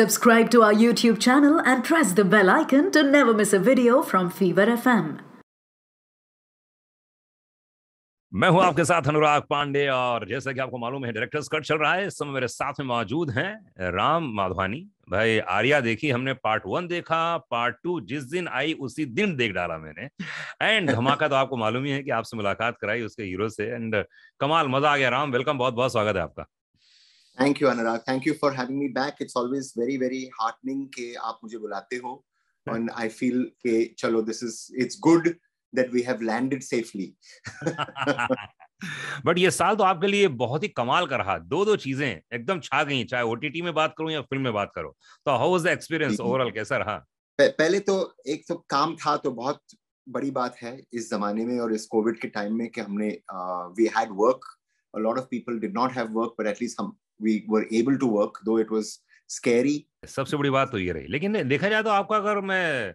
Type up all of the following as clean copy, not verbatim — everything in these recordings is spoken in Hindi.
Subscribe to our YouTube channel and press the bell icon to never miss a video from Fever FM. मैं हूं आपके साथ अनुराग पांडे और जैसा कि आपको मालूम है डायरेक्टर्स कट चल रहा है। इस समय मेरे साथ में मौजूद हैं राम माधवानी भाई। आर्या देखी हमने, पार्ट 1 देखा, पार्ट 2 जिस दिन आई उसी दिन देख डाला मैंने। एंड धमाका तो आपको मालूम ही है कि आपसे मुलाकात कराई उसके हीरो से। एंड कमाल, मजा आ गया। राम वेलकम, बहुत बहुत स्वागत है आपका। Thank you, Anurag. Thank you for having me back. It's always very, very heartening कि आप मुझे बुलाते हो. And I feel कि चलो, it's good that we have landed safely. But ये साल तो आपके लिए बहुत ही कमाल का रहा। दो चीजें एकदम छा गई, चाहे ओटीटी में बात करूं या फिल्म में बात करो। तो how was the experience overall, कैसा रहा? पहले तो एक तो काम था, तो बहुत बड़ी बात है इस जमाने में और इस कोविड के टाइम में कि हमने we had work. A lot of people did not have work, but at least we were able to work, though it was scary. सबसे बड़ी बात तो ये रही। लेकिन देखा जाए तो आपका, अगर मैं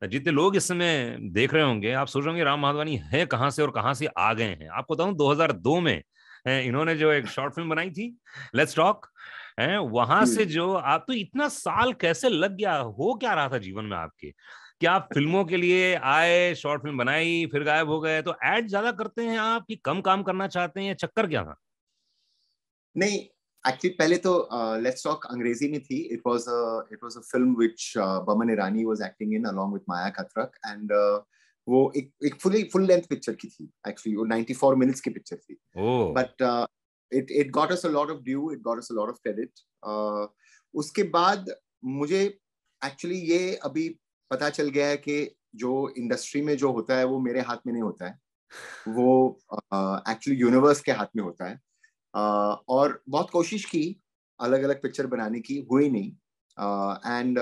जितने लोग इस समय देख रहे होंगे, आप सोच रहे होंगे राम माधवानी है कहां से और कहां से आ गए हैं। आपको बताऊं 2002 में इन्होंने जो एक शॉर्ट फिल्म बनाई थी लेट्स टॉक, वहां से जो आप, तो इतना साल कैसे लग गया? हो क्या रहा था जीवन में आपके? क्या आप फिल्मों के लिए आए, शॉर्ट फिल्म बनाई, फिर गायब हो गए? तो एड ज्यादा करते हैं आप कि कम काम करना चाहते हैं, या चक्कर क्या था? नहीं, एक्चुअली पहले तो लेट्स टॉक अंग्रेजी में थी. It was a film which Boman Irani was acting in along with Maya खतरक. एंड वो एक फुल लेंथ पिक्चर की थी. एक्चुअली वो 94 मिनट्स की पिक्चर थी. But it got us a lot of due, it got us a lot of credit. उसके बाद मुझे एक्चुअली ये अभी पता चल गया है कि जो इंडस्ट्री में जो होता है वो मेरे हाथ में नहीं होता है, वो एक्चुअली यूनिवर्स के हाथ में होता है. और बहुत कोशिश की अलग अलग पिक्चर बनाने की, हुई नहीं. And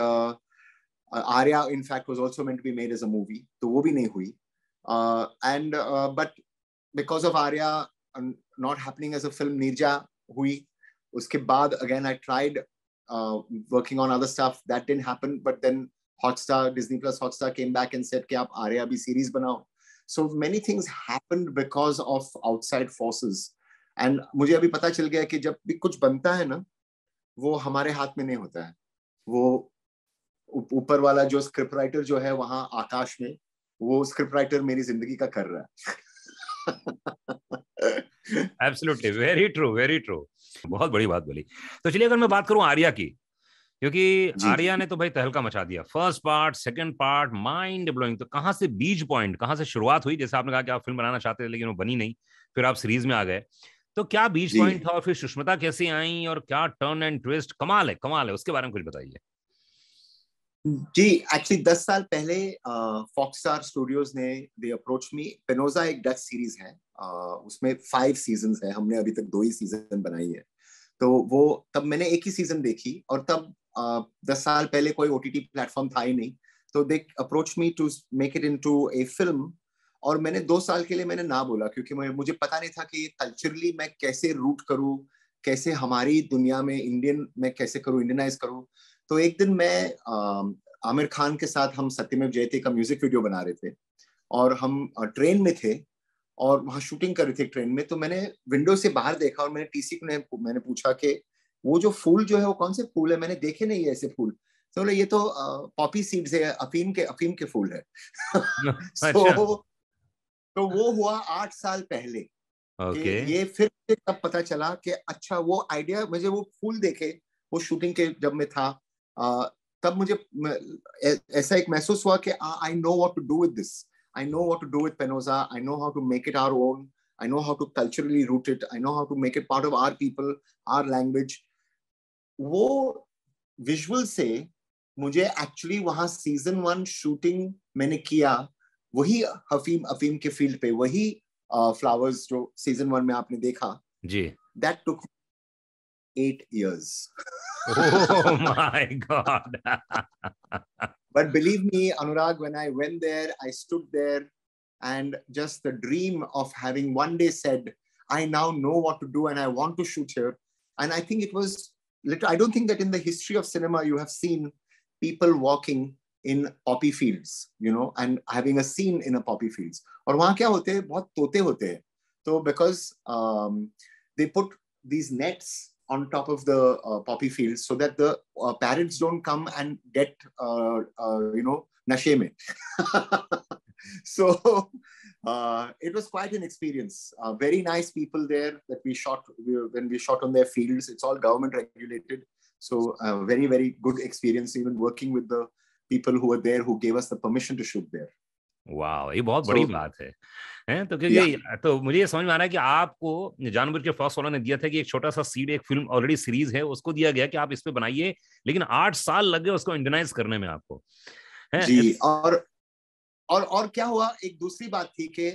Arya in fact was also meant to be made as a movie, तो वो भी नहीं हुई. And but because of Arya not happening as a film, Nirja hui. Uske baad again I tried working on other stuff. That didn't happen. But then Hotstar, Disney Plus Hotstar came back and said कि आप आर्या भी series बनाओ. So many things happened because of outside forces. And मुझे अभी पता चल गया कि जब भी कुछ बनता है ना, वो हमारे हाथ में नहीं होता है. वो ऊपर वाला जो स्क्रिप्ट राइटर जो है वहां आकाश में, वो स्क्रिप्ट राइटर मेरी जिंदगी का कर रहा है. Absolutely, very true, very true. बहुत बड़ी बात बोली. तो चलिए, अगर मैं बात करूं आर्या की, क्योंकि आर्या ने तो भाई तहलका मचा दिया. First part, second part, mind blowing. तो कहां से बीज पॉइंट, कहां से शुरुआत हुई? जैसे आपने कहा कि आप फिल्म बनाना चाहते थे लेकिन वो बनी नहीं, फिर आप सीरीज में आ गए. तो क्या बीज पॉइंट था, और फिर सुष्मिता कैसे आई, और क्या टर्न एंड ट्विस्ट? कमाल है, कमाल है. उसके बारे में कुछ बताइए. जी, एक्चुअली 10 साल पहले फॉक्सस्टार स्टूडियोज ने दे अप्रोच मी. पेनोजा एक डच सीरीज है, उसमें 5 सीजन्स है. हमने अभी तक 2 ही सीजन बनाई है. तो वो तब मैंने एक ही सीजन देखी, और तब 10 साल पहले कोई ओटीटी प्लेटफॉर्म था ही नहीं. तो they approach me to make it into a film. और मैंने 2 साल के लिए मैंने ना बोला, क्योंकि मुझे पता नहीं था कि कल्चरली मैं कैसे रूट करूं, कैसे हमारी दुनिया में इंडियन मैं कैसे करूं, इंडियनाइज करूं. तो एक दिन मैं आमिर खान के साथ हम सत्यमेव जयते का म्यूजिक वीडियो बना रहे थे, और हम ट्रेन में थे और वहां शूटिंग कर रहे थे ट्रेन में. तो मैंने विंडो से बाहर देखा और मैंने टीसी को मैंने पूछा कि वो जो फूल जो है वो कौन से फूल है, मैंने देखे नहीं है ऐसे फूल. तो बोले ये तो पॉपी सीड्स है, अफीम के फूल है. तो वो हुआ 8 साल पहले. ये फिर तब पता चला कि अच्छा, वो आइडिया, मुझे वो फूल देखे वो शूटिंग के जब मैं था, तब मुझे ऐसा एक महसूस हुआ कि I know what to do with this. I know what to do with Penosa. I know how to make it our own. I know how to culturally root it. I know how to make it part of our people, our language. वो विजुअल से मुझे एक्चुअली वहां सीजन 1 शूटिंग मैंने किया, वही अफीम के फील्ड पे, वही फ्लावर्स जो सीजन 1 में आपने देखा जी. That took 8 years. Oh my God. But believe me, Anurag, when I went there, I stood there, and just the dream of having one day said, I now know what to do and I want to shoot here. And I think it was, I don't think that in the history of cinema you have seen people walking in poppy fields, you know, and having a scene in a poppy fields. और वहाँ क्या होते हैं, बहुत तोते होते हैं. तो because they put these nets on top of the poppy fields so that the parents don't come and get nashe mein. So it was quite an experience. Very nice people there that we shot when we shot on their fields. It's all government regulated, so very very good experience, even working with the people who were there who gave us the permission to shoot there. वाह, ये बहुत बड़ी बात है हैं? तो क्योंकि तो मुझे ये समझ में आ रहा है कि आपको जानबूझ के फर्स्ट वाला ने दिया था कि एक छोटा सा सीड, एक फिल्म ऑलरेडी सीरीज है उसको दिया गया कि आप इस पे बनाइए, लेकिन 8 साल लग गए उसको इंडियनाइज करने में आपको, हैं? जी। और क्या हुआ, एक दूसरी बात थी कि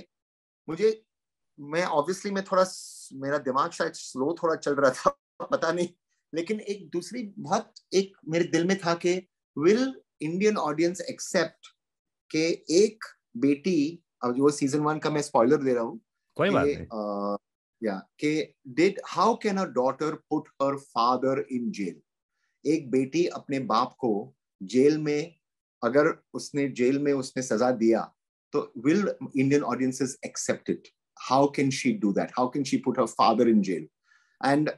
मैं ऑब्वियसली मेरा दिमाग शायद स्लो थोड़ा चल रहा था, पता नहीं, लेकिन एक दूसरी बहुत एक मेरे दिल में था कि विल इंडियन ऑडियंस एक्सेप्ट कि एक बेटी, अब वो सीजन 1 का मैं स्पॉइलर दे रहा हूँ, कोई बात नहीं, कि how can a daughter put her father in jail. एक बेटी अपने बाप को जेल में, अगर जेल में उसने सजा दिया, तो will Indian audiences accept it? How can she do that? How can she put her father in jail? And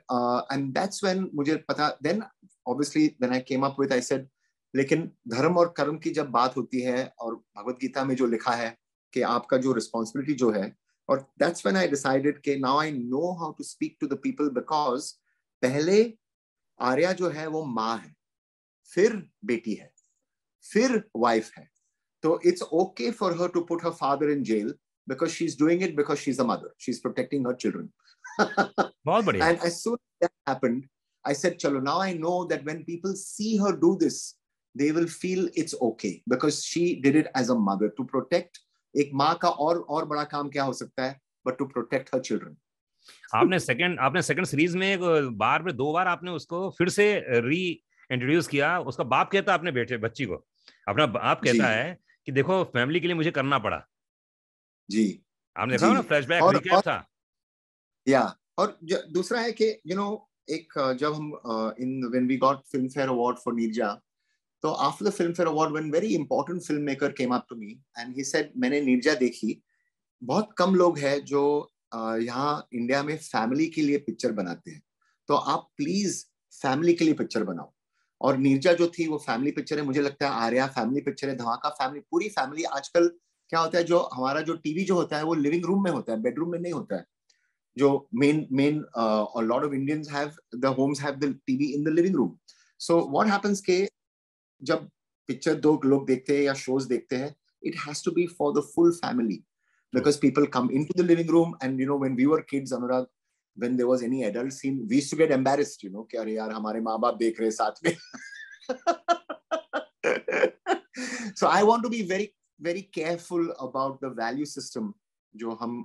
that's when मुझे पता, then obviously then I came up with, I said, लेकिन धर्म और कर्म की जब बात होती है, और भगवत गीता में जो लिखा है कि आपका जो रिस्पॉन्सिबिलिटी जो है, और दैट्स व्हेन आई डिसाइडेड कि now I know how to speak to the people, because पहले आर्या जो है वो माँ है, फिर बेटी है, फिर वाइफ है, तो it's okay for her to put her father in jail because she's doing it because she's a mother, she's protecting her children. बहुत बढ़िया। And as soon as that happened, I said, chalo, now I know that when people see her do this, they will feel it's okay because she did it as a mother to protect. एक माँ का और बड़ा काम क्या हो सकता है but to protect her children. आपने सेकंड सीरीज में एक बार में 2 बार आपने उसको फिर से री इंट्रोड्यूस किया। उसका बाप कहता है अपने बच्ची को, अपना बाप कहता है कि देखो फैमिली के लिए मुझे करना पड़ा। जी, आपने देखा ना फ्लैशबैक रिकैप था। या और दूसरा है कि एक जब हम when we got Filmfare award for Neerja, तो after the Filmfare award when very important filmmaker came up to me and he said, मैंने नीरजा देखी, बहुत कम लोग हैं जो यहाँ इंडिया में फैमिली के लिए पिक्चर बनाते हैं, तो आप प्लीज फैमिली के लिए पिक्चर बनाओ। और नीरजा जो थी वो फैमिली पिक्चर है, मुझे लगता है आर्या फैमिली पिक्चर है, धमाका फैमिली, पूरी फैमिली। आजकल क्या होता है, जो हमारा जो टीवी जो होता है वो लिविंग रूम में होता है, बेडरूम में नहीं होता है। जो मेन और lot of Indians have the homes have the TV in the living room. So what happens के जब पिक्चर 2 लोग देखते हैं या शोज देखते हैं, it has to be for the full family because people come into the living room and when we were kids, Anurag, when there was any adult scene, we used to get embarrassed, कि अरे यार हमारे माँ बाप देख रहे साथ में। So I want to be very very careful about the value system जो हम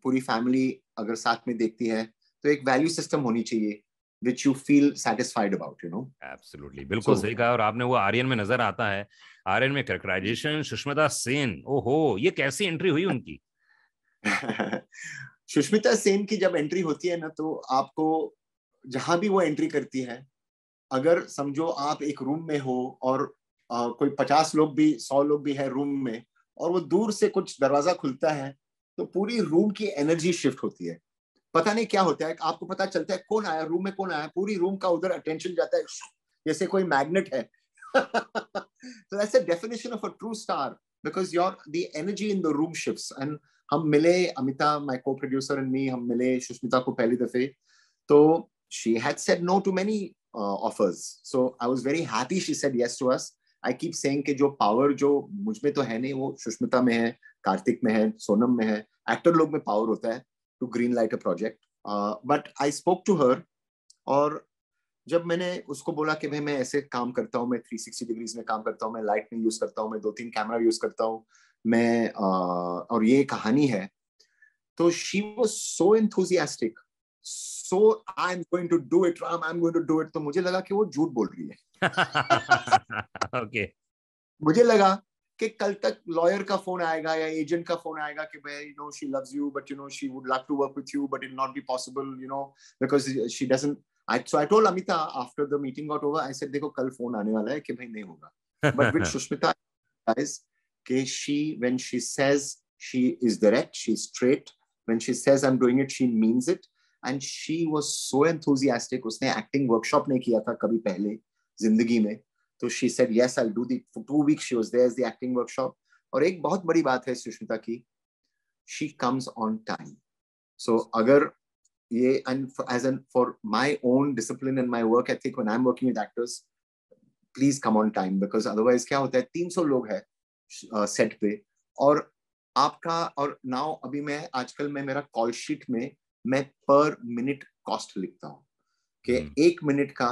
पूरी फैमिली अगर साथ में देखती है, तो एक वैल्यू सिस्टम होनी चाहिए which you feel satisfied about, Absolutely, बिल्कुल सही कहा। और आपने वो आर्यन में नजर आता है, आर्यन में कैरेक्टराइजेशन, सुष्मिता सेन, ओहो ये कैसी एंट्री हुई उनकी। सुष्मिता सेन की जब एंट्री होती है ना, तो आपको जहां भी वो एंट्री करती है, अगर समझो आप एक रूम में हो और कोई 50 लोग भी 100 लोग भी है रूम में, और वो दूर से कुछ दरवाजा खुलता है, तो पूरी रूम की एनर्जी शिफ्ट होती है। पता नहीं क्या होता है, आपको पता चलता है कौन आया रूम में, कौन आया, पूरी रूम का उधर अटेंशन जाता है जैसे कोई मैग्नेट है। So that's the definition of a true star, because the energy in the room shifts. And हम मिले, Amita my co-producer and me, हम मिले सुष्मिता को पहली दफे, तो she had said no to many offers, so I was very happy she said yes to us. I keep saying कि जो पावर जो मुझ में तो है नहीं, वो सुष्मिता में है, कार्तिक में है, सोनम में है, एक्टर लोग में पावर होता है to green light a project. But I spoke to her, और जब मैंने उसको बोला कि भाई मैं ऐसे काम करता हूँ, मैं 360 डिग्रीज में काम करता हूँ, मैं लाइट में यूज करता हूँ, मैं 2-3 कैमरा यूज करता हूँ, मैं और ये कहानी है, तो she was so enthusiastic, so I'm going to do it, Ram, I'm going to do it. तो मुझे लगा कि वो झूठ बोल रही है। Okay. मुझे लगा कि कल तक लॉयर का फोन आएगा या एजेंट का फोन आएगा कि भाई she loves you, but she would love to work with you, but it will not be possible, because she doesn't. So I told Amita after the meeting got over, I said देखो कल फोन आने वाला है कि भाई नहीं होगा। But with Sushmita, guys, कि when she says, she is direct, she's straight. When she says I'm doing it, she means it. and she was so enthusiastic. उसने acting workshop नहीं किया था कभी पहले जिंदगी में, तो she said yes, I'll do the for 2 weeks she was there as the acting workshop. और एक बहुत बड़ी बात है सुष्मिता की, she comes on time. So अगर ये, and for my own discipline and my work ethic when I'm working with actors, please come on time, because otherwise क्या होता है, 300 लोग हैं सेट पे, और आपका, और नाउ अभी मैं आजकल मैं मेरा कॉल शीट में मैं पर मिनट कॉस्ट लिखता हूँ कि 1 मिनट का,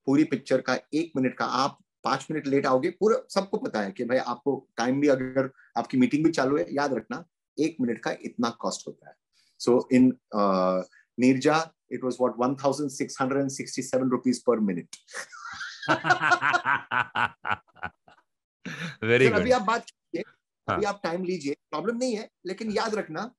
पूरी पिक्चर का 1 मिनट का, आप 5 मिनट लेट आओगे, पूरा सबको पता है कि भाई आपको टाइम भी, अगर आपकी मीटिंग भी चालू है, याद रखना 1 मिनट का इतना कॉस्ट होता है. सो इन Neerja it was what 1,667 rupees per minute. Very good. अभी आप बात कीजिए, अभी आप टाइम लीजिए, प्रॉब्लम नहीं है, लेकिन याद रखना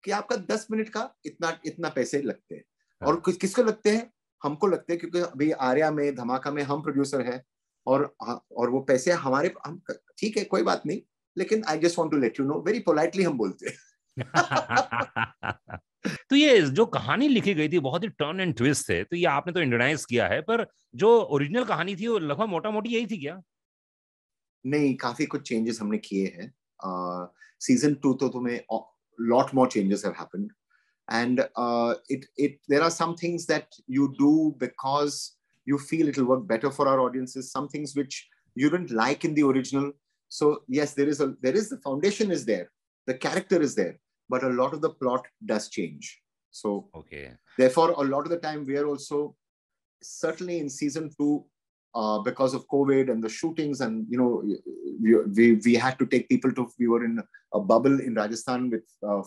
कि आपका 10 मिनट का इतना पैसे लगते हैं. और किसको लगते हैं? हमको लगते हैं, क्योंकि अभी आर्या में, धमाका में हम प्रोड्यूसर है, और वो पैसे हमारे, हम ठीक है कोई बात नहीं, लेकिन I just want to let you know, very politely हम बोलते हैं. तो ये जो कहानी लिखी गई थी बहुत ही टर्न एंड ट्विस्ट थे, तो ये आपने तो इंडियनाइज किया है, पर जो ओरिजिनल कहानी थी वो लगभग मोटा मोटी यही थी क्या? नहीं, काफी कुछ चेंजेस हमने किए हैं. सीजन 2 तो तुम्हें lot more changes have happened, and there are some things that you do because you feel it will work better for our audiences, some things which you didn't like in the original. So yes, there is the foundation is there, the character is there, but a lot of the plot does change. So okay, therefore a lot of the time we are also, certainly in season 2, because of COVID and the shootings, and you know, we had to take people to, we were in a bubble in Rajasthan with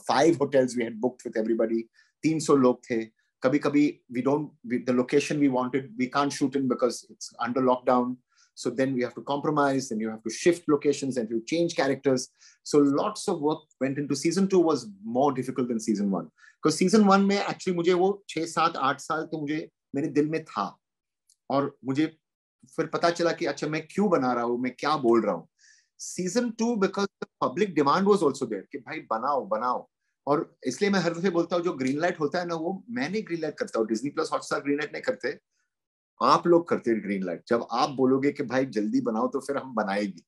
5 hotels we had booked with everybody. 300 log the. Kabhi the location we wanted, we can't shoot in because it's under lockdown. So then we have to compromise, and you have to shift locations, and you change characters. So lots of work went into season 2. Was more difficult than season 1, because season 1 में actually मुझे वो 6, 7, 8 साल तो मुझे मेरे दिल में था, और मुझे फिर पता चला कि अच्छा मैं क्यों बना रहा हूँ, मैं क्या बोल रहा हूँ. Season 2 because the public demand was also there कि भाई बनाओ, और इसलिए मैं हर दफे बोलता हूँ जो ग्रीन लाइट होता है ना, वो मैं नहीं ग्रीन लाइट करता हूँ, Disney plus Hotstar green light नहीं करते, आप लोग करते हैं ग्रीन लाइट. जब आप बोलोगे कि भाई जल्दी बनाओ तो फिर हम बनाएगी.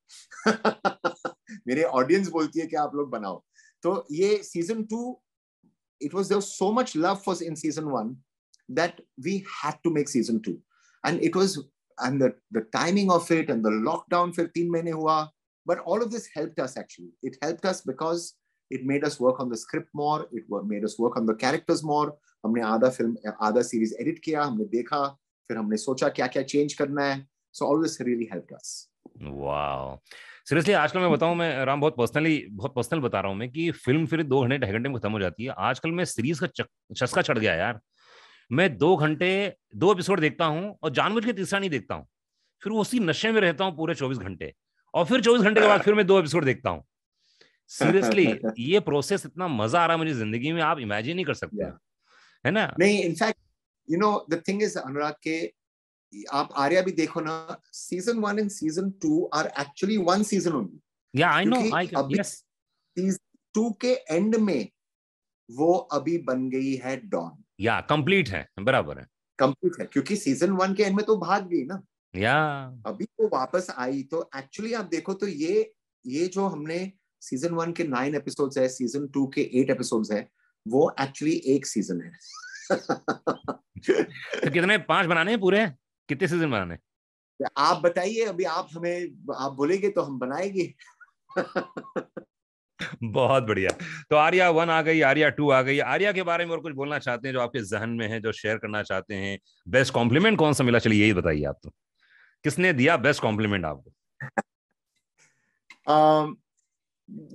मेरे ऑडियंस बोलती है कि आप लोग बनाओ. तो ये season 2, it was, there was so much love for in season 1 that we had to make season 2, and it was, and the timing of it and the lockdown फिर 3 महीने हुआ, but all of this helped us actually. It helped us because it made us work on the script more, it made us work on the characters more. हमने आधा सीरीज एडिट किया, हमने देखा, फिर हमने सोचा क्या क्या चेंज करना है. So all this really helped us. Wow, seriously आजकल मैं बताऊं, मैं राम बहुत पर्सनल बता रहा हूं मैं, कि फिल्म फिर 2 घंटे 2.5 घंटे में खत्म हो जाती है. आजकल मैं सीरीज का चस्का चढ़ गया यार. मैं 2 घंटे 2 एपिसोड देखता हूं, और जानबूझ के तीसरा नहीं देखता हूं, फिर उसी नशे में रहता हूं पूरे 24 घंटे, और फिर 24 घंटे के बाद फिर मैं 2 एपिसोड देखता हूं. सीरियसली ये प्रोसेस, इतना मजा आ रहा है मुझे जिंदगी में, आप इमेजिन नहीं कर सकते. है ना? नहीं, in fact you know the thing is Anurag के, आप आर्या भी देखो ना, season 1 and season 2 are actually 1 season only. Yeah I no, yes, season 2 के एंड में वो अभी बन गई है डॉन. या कंप्लीट है, बराबर है, कंप्लीट है, क्योंकि सीजन 1 के एंड में तो भाग गई ना, या अभी तो वापस आई. तो एक्चुअली आप देखो तो ये जो हमने सीजन 1 के 9 एपिसोड्स है, सीजन 2 के 8 एपिसोड्स है, वो एक्चुअली एक सीजन है. तो कितने 5 बनाने हैं पूरे? कितने सीजन बनाने? आप बताइए, अभी आप बोलेंगे तो हम बनाएंगे. बहुत बढ़िया. तो आर्या 1 आ गई, आर्या 2 आ गई. आर्या के बारे में और कुछ बोलना चाहते हैं जो आपके जहन में है, जो शेयर करना चाहते हैं? बेस्ट कॉम्प्लीमेंट कौन सा मिला, चलिए यही बताइए. आप तो किसने दिया बेस्ट कॉम्प्लीमेंट आपको?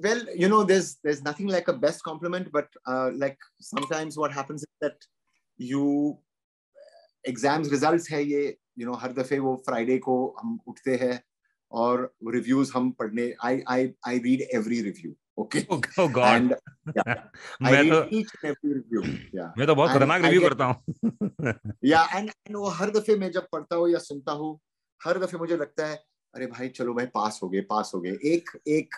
Well, you know, there's nothing like a best compliment, but like sometimes what happens is that exams results है ये, you know, हर दफे वो फ्राइडे को हम उठते हैं और रिव्यूज हम पढ़ने, I read every review. Okay. Oh God. And yeah, I read each and every review. Yeah. मैं तो बहुत खतरनाक रिव्यू करता हूँ. Yeah, and वो हर दफे मैं जब पढ़ता हूँ या सुनता हूँ, हर दफे मुझे लगता है अरे भाई चलो भाई पास हो गए. एक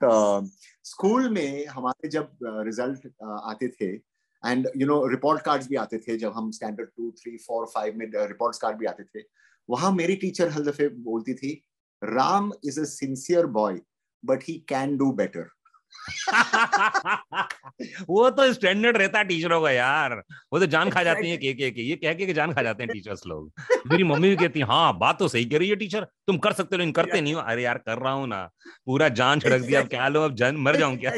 स्कूल में हमारे जब रिजल्ट आते थे, एंड रिपोर्ट कार्ड्स भी आते थे जब हम स्टैंडर्ड 2, 3, 4, 5 में रिपोर्ट कार्ड भी आते थे। वहां मेरी टीचर हर दफे बोलती थी, Ram is a sincere boy but he can do better. वो तो स्टैंडर्ड रहता है टीचरों का यार, वो तो जान खा जाती है के ये कह के जान खा जाते हैं टीचर्स लोग। मेरी मम्मी भी कहती है हाँ बात तो सही कह रही है टीचर, तुम कर सकते हो लेकिन करते नहीं हो। अरे यार कर रहा हूँ ना, पूरा जान छिड़क दिया, अब क्या लो, अब जान मर जाऊं क्या।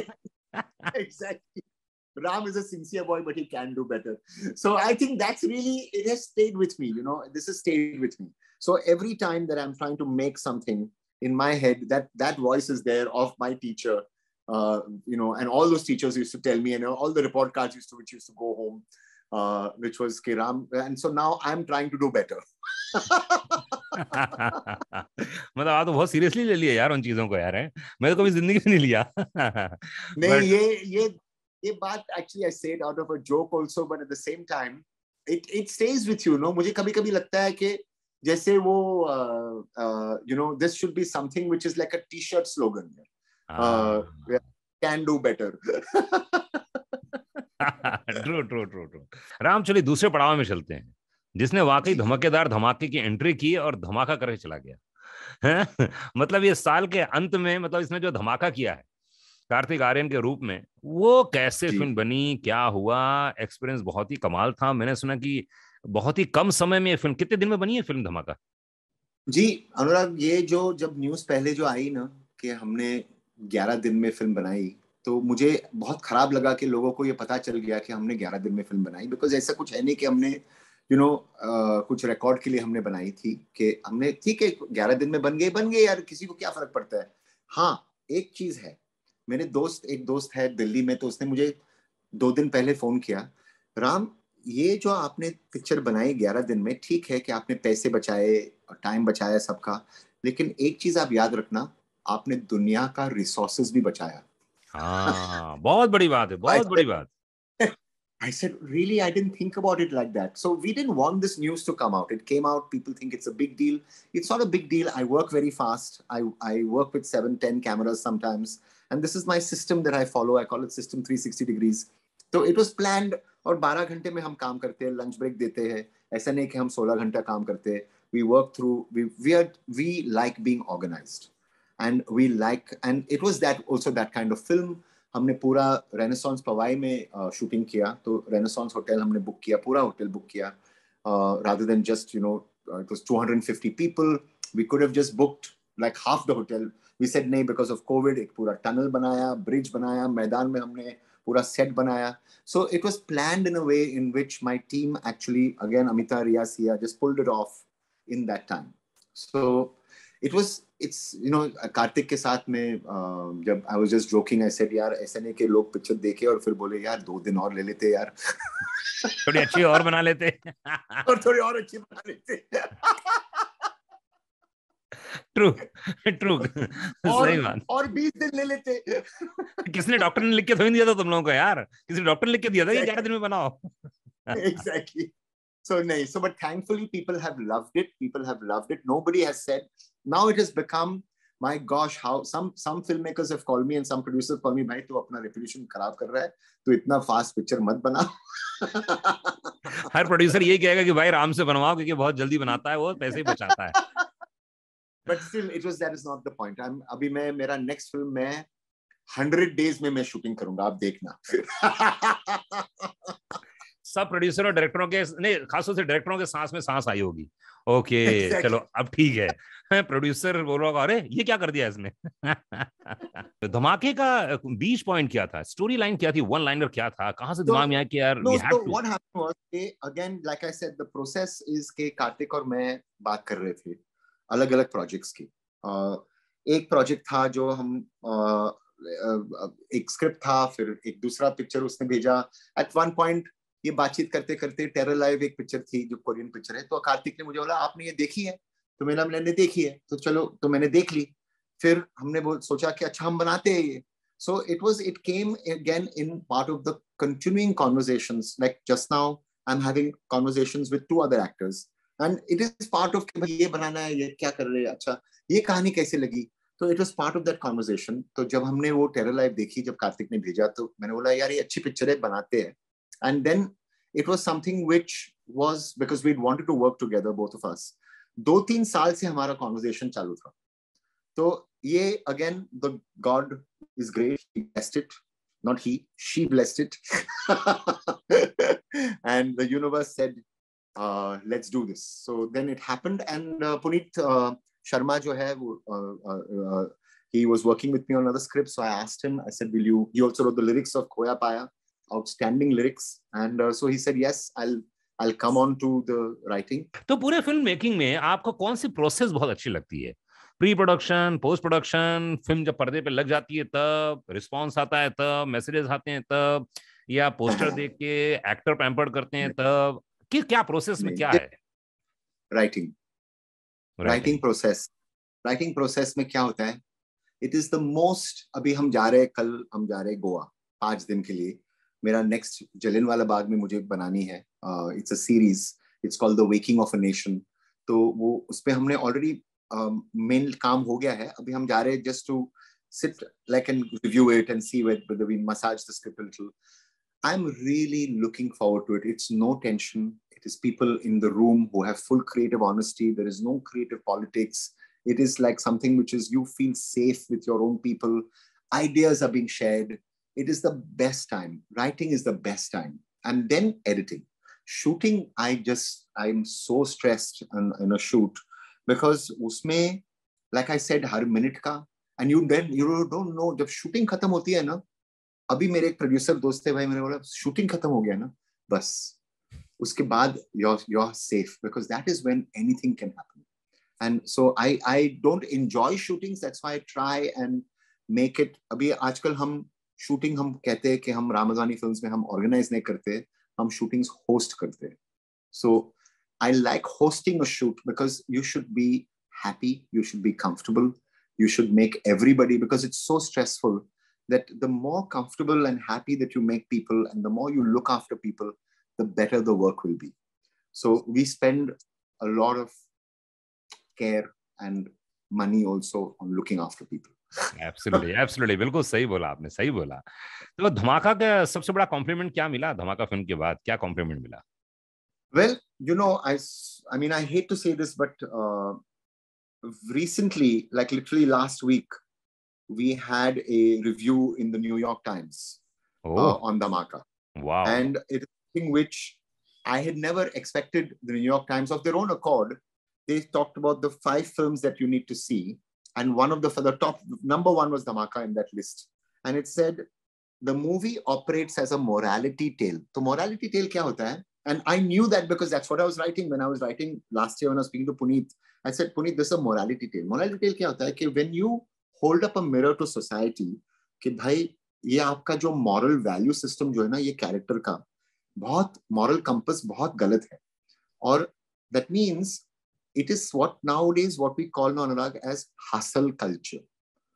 Exactly. Ram is a sincere boy, but he can do better. So I think that's really, it has stayed with me, this has stayed with me. So every time that I'm trying to make something in my head, that voice is there of my teacher, and all those teachers used to tell me, and all the report cards which used to go home, which was Ram. And so now I'm trying to do better. मतलब आप तो बहुत सीरियसली ले लिया यार उन चीजों को यार, है मैं तो कभी जिंदगी में नहीं लिया। नहीं, ये बात actually I say it out of a joke also, but at the same time it stays with you, मुझे कभी-कभी लगता है कि जैसे वो this should be something which is like a t-shirt slogan, can do better. True. Ram चलिए दूसरे पड़ाव में चलते हैं, जिसने वाकई धमाकेदार धमाके की एंट्री की और धमाका करके चला गया। मतलब ये साल के अंत में, मतलब इसने जो धमाका किया है कार्तिक आर्यन के रूप में, वो कैसे फिल्म बनी, क्या हुआ, एक्सपीरियंस बहुत ही कमाल था। मैंने सुना कि बहुत ही कम समय में ये फिल्म, कितने दिन में बनी है फिल्म धमाका? जी अनुराग, ये जब न्यूज पहले जो आई ना कि हमने 11 दिन में फिल्म बनाई, तो मुझे बहुत खराब लगा कि लोगों को ये पता चल गया कि हमने 11 दिन में फिल्म बनाई। बिकॉज ऐसा कुछ है नहीं कि हमने कुछ रिकॉर्ड के लिए हमने बनाई थी, कि हमने ठीक है 11 दिन में बन गए यार, किसी को क्या फर्क पड़ता है। हाँ एक चीज है, मेरे एक दोस्त है दिल्ली में, तो उसने मुझे 2 दिन पहले फोन किया, राम ये जो आपने पिक्चर बनाई 11 दिन में, ठीक है कि आपने पैसे बचाए, टाइम बचाया सबका, लेकिन एक चीज आप याद रखना, आपने दुनिया का रिसोर्सेज भी बचाया। हाँ बहुत बड़ी बात है, बहुत बड़ी बात। I said, really, I didn't think about it like that. So we didn't want this news to come out. It came out, people think it's a big deal. It's not a big deal. I work very fast. I work with 7, 10 cameras sometimes. And this is my system that I follow. I call it System 360 degrees. So it was planned. और 12 घंटे में हम काम करते हैं, लंच ब्रेक देते हैं, ऐसा नहीं कि हम 16 घंटा काम करते हैं। We work through, we like being organized. And we like, and it was that also that kind of film. हमने पूरा रेनेसांस पवाई में शूटिंग किया, तो रेनेसांस होटल हमने बुक किया, पूरा होटल बुक किया, rather than just it was 250 people. We could have just booked like half the hotel. We said नहीं, because of COVID एक पूरा टनल बनाया, ब्रिज बनाया, मैदान में हमने पूरा सेट बनाया. So it was planned in a way in which my team actually, again Amita, Riya, Sia, just pulled it off in that time. So it's Kartik के साथ में जब I was just joking, I said यार ऐसा नहीं कि लोग पिक्चर देखे और फिर बोले यार 2 दिन और ले लेते यार, थोड़ी अच्छी और बना लेते और थोड़ी और अच्छी बना लेते। ट्रू सही बात। और 20 दिन ले लेते। किसने, डॉक्टर ने लिख के थोड़ी दिया था तुम लोगों को यार, किसी डॉक्टर ने लिख के दिया था कि 11 दिन में बनाओ। Exactly. So but thankfully people have loved it. Nobody has said. Now it has become, my gosh, how some filmmakers have called me and some producers call me, भाई तू अपना reputation खराब कर रहा है, तू इतना fast picture मत बना। हर प्रोड्यूसर यही कहेगा कि भाई राम से बनवाओ क्योंकि बहुत जल्दी बनाता है, वो पैसे ही बचाता है। But still, that is not the point. अभी मेरा next film में 100 days में मैं शूटिंग करूंगा, आप देखना। सब प्रोड्यूसर और डायरेक्टरों के, नहीं खासतौर से डायरेक्टरों के सांस में सांस आई होगी। ओके चलो अब ठीक है। प्रोड्यूसर बोल रहा, अरे ये क्या कर दिया इसने। धमाके का बीच पॉइंट क्या था, स्टोरी लाइन क्या थी, वन लाइनर क्या था, कहां से दिमाग में आया कि यार what happened was, again like I said, the process is कि कार्तिक और मैं बात कर रहे थे अलग अलग प्रोजेक्ट्स की। एक प्रोजेक्ट था जो हम एक स्क्रिप्ट था, फिर एक दूसरा पिक्चर उसने भेजा। एट वन पॉइंट ये बातचीत करते करते टेरर लाइव एक पिक्चर थी जो कोरियन पिक्चर है, तो कार्तिक ने मुझे बोला आपने ये देखी है, तो मैंने देखी है, तो चलो, तो मैंने देख ली। फिर हमने सोचा कि अच्छा हम बनाते हैं ये। So it came again in part of the continuing conversations, like just now I'm having conversations with 2 other actors and it is part of कि ये बनाना है, ये क्या कर रहे हैं, अच्छा ये कहानी कैसे लगी, तो it was part of that conversation। तो जब हमने वो टेरर लाइव देखी, जब कार्तिक ने भेजा, तो मैंने बोला यार ये अच्छी पिक्चर है, बनाते हैं। And then it was something which was because we'd wanted to work together, both of us. 2-3 साल से हमारा conversation चालू था. तो ये again, the God is great. He blessed it. Not he, she blessed it. And the universe said, let's do this. So then it happened. And Puneet Sharma jo hai, he was working with me on another script. So I asked him, I said, he also wrote the lyrics of Khoya Paya, outstanding lyrics. And so he said, yes, I'll come on to the writing. तो पूरे फिल्म मेकिंग में आपको कौन सी प्रोसेस बहुत अच्छी लगती है? Pre production, post production, film जब पर्दे पे लग जाती है तब, रिस्पांस आता है तब, मैसेजेस आते हैं तब, या पोस्टर देख के एक्टर पैम्पर्ड करते हैं तब, क्या प्रोसेस में क्या है? राइटिंग प्रोसेस में क्या होता है? It is the most. अभी हम जा रहे हैं, कल हम जा रहे हैं गोवा 5 दिन के लिए. मेरा नेक्स्ट जलियांवाला बाग में मुझे बनानी है. It's a series, it's called the waking of a nation. तो वो उस पे हमने ऑलरेडी मेन काम हो गया है. अभी हम जा रहे हैं just to sit like and review it and see whether we massage the script a little. I'm really looking forward to it. It's no tension. It is people in the room who have full creative honesty. There is no creative politics. It is like something which is, you feel safe with your own people. Ideas are being shared. It is the best time. Writing is the best time. And then editing. Shooting, I'm so stressed in a shoot because usme, like I said, har minute ka. And you don't know, जब शूटिंग खत्म होती है ना, अभी मेरे एक प्रोड्यूसर दोस्त थे भाई, मैंने बोला शूटिंग खत्म हो गया ना, बस उसके बाद you're safe because that is when anything can happen. And so I don't enjoy shootings. That's why I try and make it. अभी आजकल हम शूटिंग हम कहते हैं कि हम रामाधवानी फिल्म्स में हम ऑर्गेनाइज नहीं करते, हम शूटिंग्स होस्ट करते हैं. So I like hosting a shoot because you should be happy, you should be comfortable. You should make everybody, because it's so stressful, that the more comfortable and happy that you make people and the more you look after people, the better the work will be. So we spend a lot of care and money also on looking after people. Absolutely. बिल्कुल सही बोला आपने, सही बोला. तो धमाका का सबसे बड़ा कॉम्प्लीमेंट क्या मिला? धमाका फिल्म के बाद क्या कॉम्प्लीमेंट मिला? Well, you know, I mean, I hate to say this, but recently, like literally last week, we had a review in the New York Times on Dhamaka. Wow. And it is something which I had never expected. The New York Times, of their own accord, they talked about the 5 films that you need to see. And one of the top, number 1 was Dhamaka in that list. And it said, the movie operates as a morality tale. So morality tale kya hota hai? And I knew that because that's what I was writing when I was writing last year when I was speaking to Puneet. I said, Puneet, this is a morality tale. Morality tale kya hota hai? Ki when you hold up a mirror to society, कि भाई ये आपका जो moral value system जो है ना, ये character का बहुत moral compass बहुत गलत है. और that means it is what nowadays what we call now, Anurag, as hustle culture.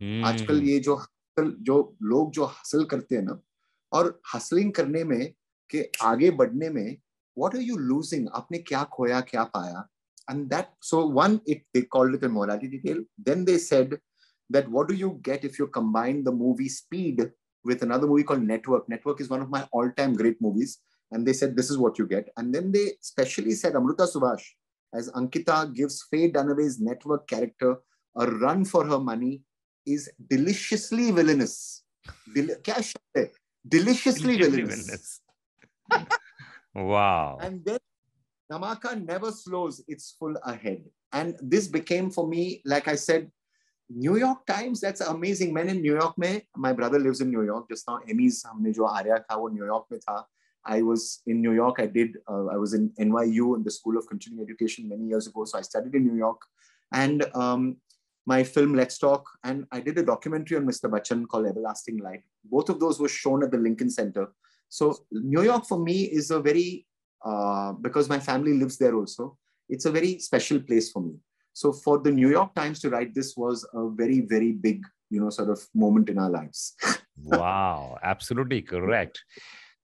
आजकल ये जो लोग जो hustle करते हैं ना, और hustling करने में के आगे बढ़ने में, what are you losing? आपने क्या खोया, क्या पाया? And that, so one, they called it a morality tale. Then they said that what do you get if you combine the movie Speed with another movie called Network? Network is one of my all-time great movies. And they said, this is what you get. And then they specially said, Amruta Subhash, as Ankita gives Faye Dunaway's Network character a run for her money, is deliciously villainous. Deliciously villainous. Wow. And then Dhamaka never slows its full ahead. And this became for me, like I said, New York Times, that's amazing. Man, in New York, my brother lives in New York. Just now, Emmys, humne jo Arya tha, wo New York mein tha. I was in New York. I was in NYU in the School of Continuing Education many years ago. So I studied in New York. And my film, Let's Talk, and I did a documentary on Mr. Bachchan called Everlasting Light. Both of those were shown at the Lincoln Center. So New York for me is a very, because my family lives there also, it's a very special place for me. So for the New York Times to write this was a very, very big, sort of moment in our lives. Wow, absolutely correct.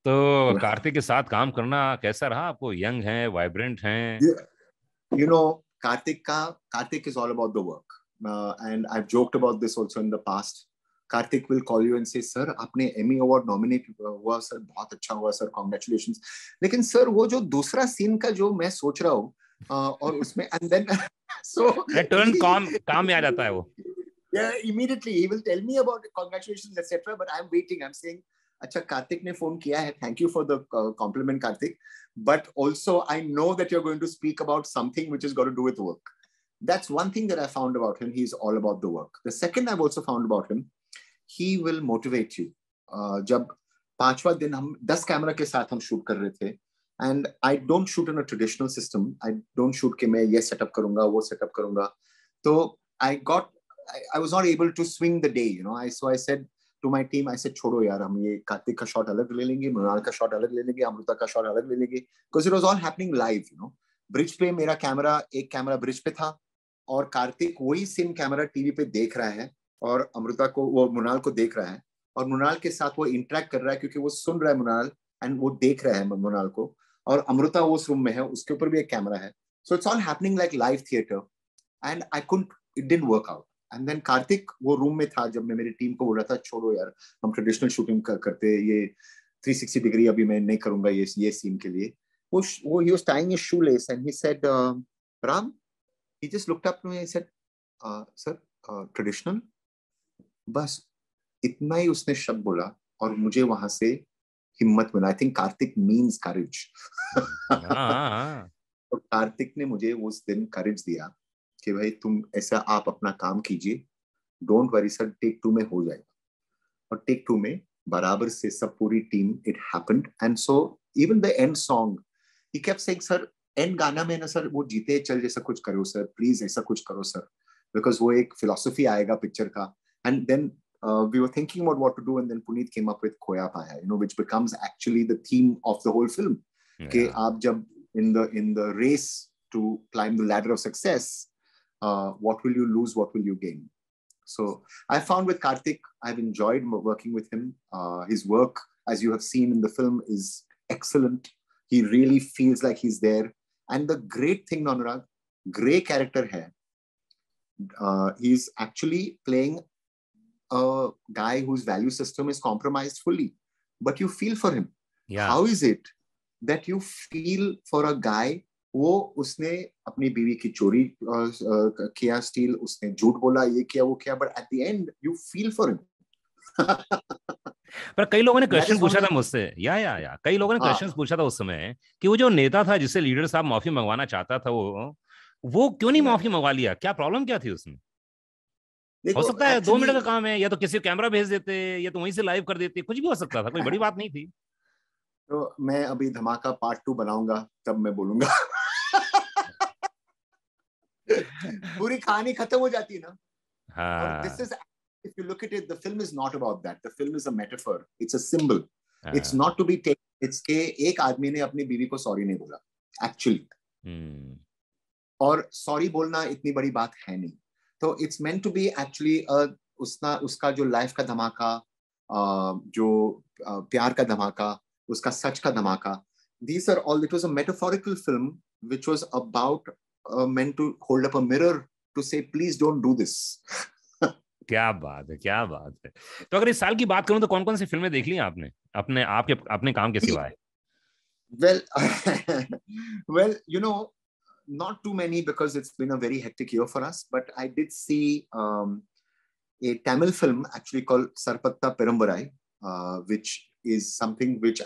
तो कार्तिक के साथ काम करना कैसा रहा आपको? यंग हैं, वाइब्रेंट हैं? Karthik is all about the work. And I've joked about this also in the past. Karthik will call you and say, sir, आपने Emmy Award nominate हुआ सर, बहुत अच्छा हुआ सर, congratulations. लेकिन सर वो जो दूसरा सीन का जो मैं सोच रहा हूँ और उसमें and then so तुरंत काम में आ जाता है वो. Yeah, immediately he will tell me about it, congratulations, etc. But I'm waiting. I'm saying, अच्छा Karthik ने phone किया है. Thank you for the compliment, Karthik. But also I know that you're going to speak about something which has got to do with work. That's one thing that I found about him. He's all about the work. The second I've also found about him, he will motivate you. जब 5वां दिन हम 10 कैमरा के साथ हम शूट कर रहे थे, and I don't shoot in a traditional system. I don't shoot कि मैं ये setup करूँगा, वो setup करूँगा. तो I was not able to swing the day, you know. So I said to my team, I said, छोड़ो यार, हम ये कार्तिक का शॉट अलग ले लेंगे, मृणाल का शॉट अलग ले लेंगे, अमृता का शॉट अलग ले लेंगे, because it was all happening live, you know. Bridge पे मेरा कैमरा, एक कैमरा ब्रिज पे था, और कार्तिक वही सेम कैमरा टीवी पे देख रहा है, और अमृता को, वो मृणाल को देख रहा है, और मृणाल के साथ वो इंटरेक्ट कर रहा है, क्योंकि वो सुन रहा है मृणाल, एंड वो देख रहा है मृणाल को, और अमृता वो उस रूम में है, उसके ऊपर भी एक कैमरा है. So it's all happening like live theater, and it didn't work out. And then Kartik वो रूम में था जब मैं मेरी टीम को बोल रहा था, छोड़ो यार, हम ट्रेडिशनल शूटिंग करते, ये 360 डिग्री अभी मैं नहीं करूंगा ये सीन के लिए. वो he was tying his shoelace and he said, Ram, he just looked up to me and he said, sir, traditional. बस इतना ही उसने शब्द बोला, और मुझे वहां से हिम्मत मिला. I think Kartik means courage. तो कार्तिक ने मुझे उस दिन courage दिया कि भाई तुम ऐसा, आप अपना काम कीजिए, डोंट वरी सर, टेक 2 में हो जाएगा. और टेक 2 में बराबर से सब पूरी team, it happened. And so even the end song, he kept saying, sir and गाना में ना सर, वो जीते चल जैसा कुछ करो सर, प्लीज ऐसा कुछ करो सर, बिकॉज वो एक फिलोसफी आएगा पिक्चर का. And then we were thinking about what to do, and then Puneet came up with Khoya Paya, you know, which becomes actually the theme of the whole film. कि आप जब in the race to climb the ladder of success, what will you lose, what will you gain? So I found with Karthik, I've enjoyed working with him. His work, as you have seen in the film, is excellent. He really feels like he's there. And the great thing, Anurag, great character hai. He's actually playing a guy whose value system is compromised fully, but you feel for him. Yeah. How is it that you feel for a guy, वो उसने अपनी बीवी की चोरी किया, स्टील, उसने झूठ बोला, ये किया वो किया, but at the end you feel for him. पर कई लोगों ने क्वेश्चन पूछा था मुझसे, या कई लोगों ने क्वेश्चन पूछा था उस समय कि वो जो नेता था जिससे लीडर साहब माफी मंगवाना चाहता था, वो क्यों नहीं माफी मंगवा लिया, क्या प्रॉब्लम क्या थी उसमें? हो सकता है 2 मिनट का काम है, या तो किसी कैमरा भेज देते, या तो वहीं से लाइव कर देते, कुछ भी हो सकता था, कोई बड़ी बात नहीं थी. तो मैं अभी धमाका पार्ट 2 बनाऊंगा, तब मैं बोलूंगा. पूरी कहानी खत्म हो जाती है ना. हाँ. This is, if you look at it, the film is not about that. The film is a metaphor. It's a symbol. It's not to be taken. It's के एक आदमी ने अपनी बीवी को सॉरी नहीं बोला, actually. और सॉरी बोलना इतनी बड़ी बात है नहीं. तो it's meant to be actually उसका जो लाइफ का धमाका, जो प्यार का धमाका, उसका सच का धमाका. These are all, it was a metaphorical film which was about meant to hold up a mirror to say, please don't do this. क्या बात है, क्या बात है. तो अगर इस साल की बात करूं तो कौन कौन सी फिल्में देख ली आपने अपने काम के सिवाय? Well, you know, not too many, because it's been a very hectic year for us, but I did see a Tamil film actually called Sarpatta Perambarai, which is something which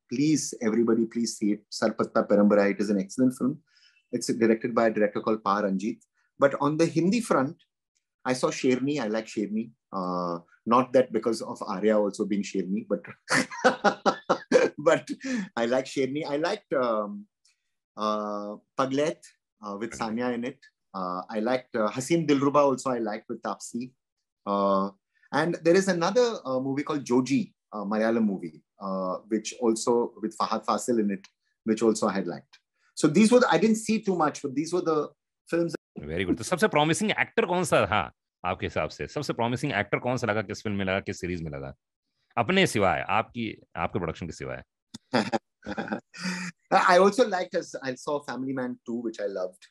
please everybody please see it. Sarpatta Perambarai, it is an excellent film. It's directed by a director called Pa Ranjit. But on the Hindi front, I saw Sherni. I like Sherni. Not that because of Arya also being Sherni, but but I like Sherni. I liked Paglet with Sanya in it. I liked Hasim Dilruba also. I liked with Taapsee. And there is another movie called Joji, Malayalam movie, which also with Fahad Fasil in it, which also I had liked. So these were I didn't see too much, but these were the films. Very good. तो सबसे प्रॉमिसिंग एक्टर कौन सा था आपके हिसाब से? सबसे प्रॉमिसिंग एक्टर कौन सा लगा, किस फिल्म में लगा, किस सीरीज में लगा, अपने सिवाय, आपके प्रोडक्शन के सिवाय? I also liked, as I saw Family Man 2, which I loved,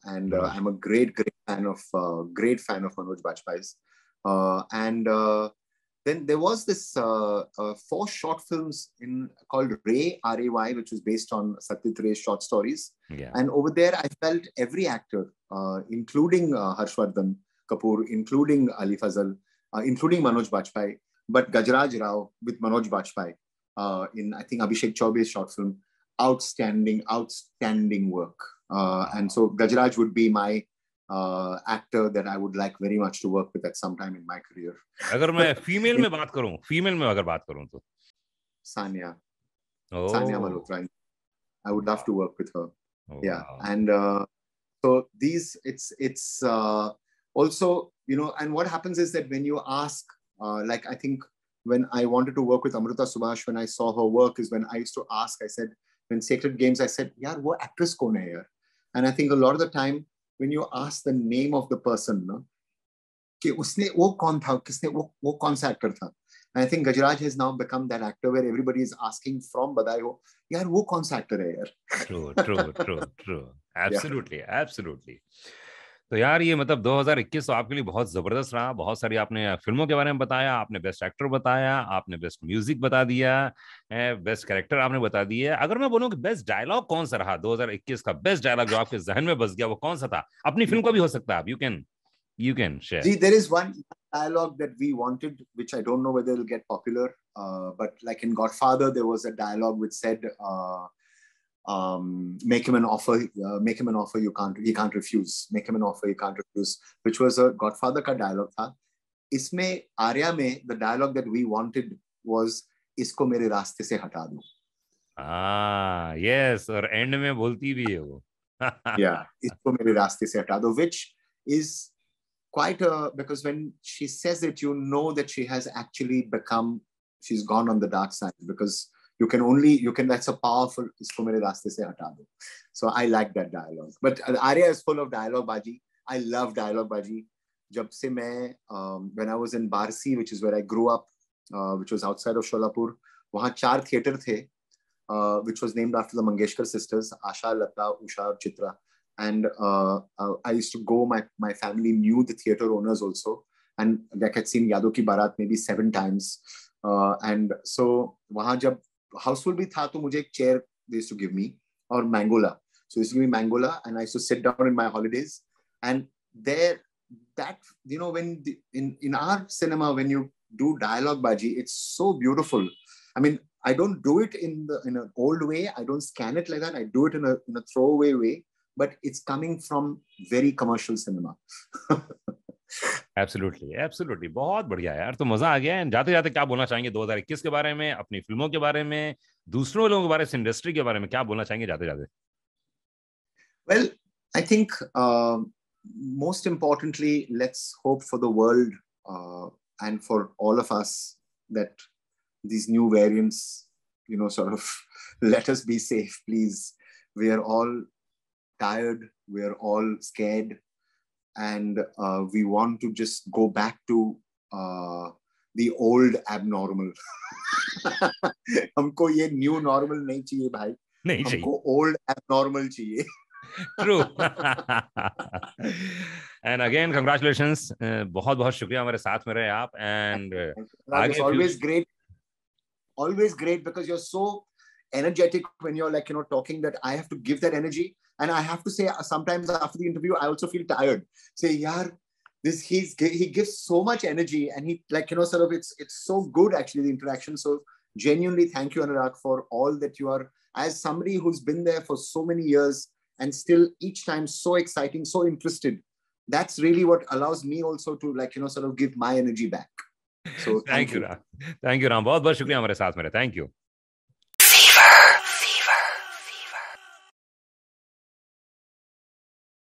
and I'm a great fan of Manoj Bajpayee's. And then there was this 4 short films called Ray, R-A-Y, which was based on Satyajit Ray's short stories. Yeah. And over there, I felt every actor, including Harshvardhan Kapoor, including Ali Fazal, including Manoj Bajpayee, but Gajraj Rao with Manoj Bajpayee in, I think, Abhishek Chaube's short film, outstanding work. And so Gajraj would be my actor that I would like very much to work with at some time in my career. अगर मैं फीमेल में बात करूं तो Sanya. Oh. Sanya Malhotra. I would love to work with her. Oh, yeah. wow. And so these, it's also, you know, and what happens is that when you ask, like I think when I wanted to work with Amrita Subhash, when I saw her work, is when I used to ask, I said, when Sacred Games, I said, yaar, wo actress kaun hai yaar? And I think a lot of the time, when you ask the name of the person, no, कि उसने वो कौन था, किसने वो कौन सा actor था? And I think Gajraj has now become that actor where everybody is asking from Badai Ho, यार वो कौन सा actor है यार? True. Absolutely. तो यार ये मतलब 2021 तो आपके लिए बहुत जबरदस्त रहा. बहुत सारी आपने फिल्मों के बारे में बताया, आपने बेस्ट एक्टर बताया, आपने बेस्ट म्यूजिक बता दिया, बेस्ट कैरेक्टर आपने बता दिया. अगर मैं बोलूं कि बेस्ट डायलॉग कौन सा रहा 2021 का, बेस्ट डायलॉग जो आपके जहन में बस गया, वो कौन सा था? अपनी फिल्म का भी हो सकता है. You can share. See, there is one dialogue that we wanted, which I don't know whether it'll get popular, but like in Godfather, there was a dialogue which said, make him an offer he can't refuse. Make him an offer he can't refuse, which was a Godfather ka dialogue tha. Isme Arya mein, the dialogue that we wanted was, isko mere raaste se hata do. Yes, और एंड में बोलती भी है वो. Yeah, isko mere raaste se hata do, which is quite because when she says it, you know that she has actually she's gone on the dark side, because you can that's a powerful, isko mere raaste se hata do. So I like that dialogue. But Arya is full of dialogue baji. I love dialogue baji. Jab se main, when I was in Barsi, which is where I grew up, which was outside of Sholapur, wahan 4 theater the, which was named after the Mangeshkar sisters, Asha, Lata, Usha, और Chitra. And I used to go, my family knew the theater owners also, and like I'd seen Yado Ki Barat maybe 7 times. And so wahan jab houseful bhi tha, to mujhe ek chair they used to give me, or Mangola. So they used to give me Mangola, and I used to sit down in my holidays. And there, that, you know, when in our cinema, when you do dialogue baji, it's so beautiful. I mean, I don't do it in an old way. I don't scan it like that. I do it in a throwaway way. But it's coming from very commercial cinema. Absolutely. बहुत बढ़िया यार, तो मजा आ गया. जाते जाते क्या बोलना चाहेंगे 2021 के बारे में, अपनी फिल्मों के बारे में, दूसरों लोगों के बारे में, इंडस्ट्री के बारे में क्या बोलना चाहेंगे जाते जाते? Well, I think most importantly, let's hope for the world and for all of us that these new variants, you know, sort of let us be safe, please. We are all tired, we are all scared, and we want to just go back to the old abnormal. हमको ये new normal नहीं चाहिए भाई, हमको old abnormal चाहिए. True. And again, congratulations. बहुत बहुत शुक्रिया हमारे साथ में रहे आप. And it's always great because you're so energetic when you're like, you know, talking, that I have to give that energy. And I have to say, sometimes after the interview, I also feel tired. Say, yaar, he gives so much energy, and he, like, you know, sort of, it's so good actually, the interaction. So genuinely, thank you, Anurag, for all that you are, as somebody who's been there for so many years and still each time so exciting, so interested. That's really what allows me also to, like, you know, sort of give my energy back. So thank you. Thank you, Ram. बहुत बहुत शुक्रिया हमारे साथ में रहे. Thank you.